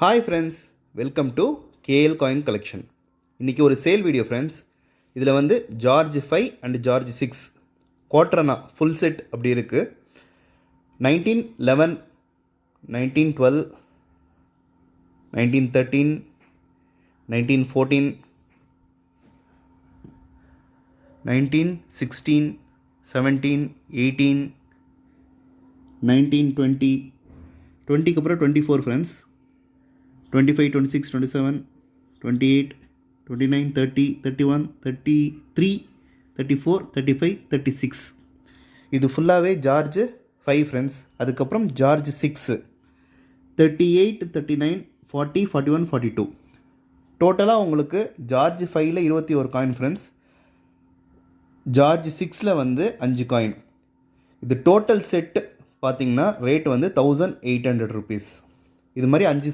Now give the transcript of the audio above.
Hi friends, welcome to KL coin collection. இன்றைக்கி ஒரு sale video friends. இதில் வந்து ஜார்ஜ் 5 அண்ட் ஜார்ஜ் 6 குவார்டர்னா ஃபுல் செட் அப்படி இருக்குது. 1911, 1912, 1913, 1914, 1916, 17, 18, 1920, 20க்கு அப்புறம் 24 ஃப்ரெண்ட்ஸ். 25, 26, 27, 28, 29, 30, 31, 33, 34, 35, 36. இது ஃபுல்லாகவே ஜார்ஜ் 5 ஃப்ரெண்ட்ஸ். அதுக்கப்புறம் ஜார்ஜ் 6 38, 39, 40, 41, 42. டோட்டலாக உங்களுக்கு ஜார்ஜ் 5ல் 21 காயின் ஃப்ரெண்ட்ஸ். ஜார்ஜ் 6ல் வந்து 5 காயின். இது டோட்டல் செட்டு பார்த்திங்கன்னா ரேட் வந்து 1800 ருபீஸ். இது மாதிரி 5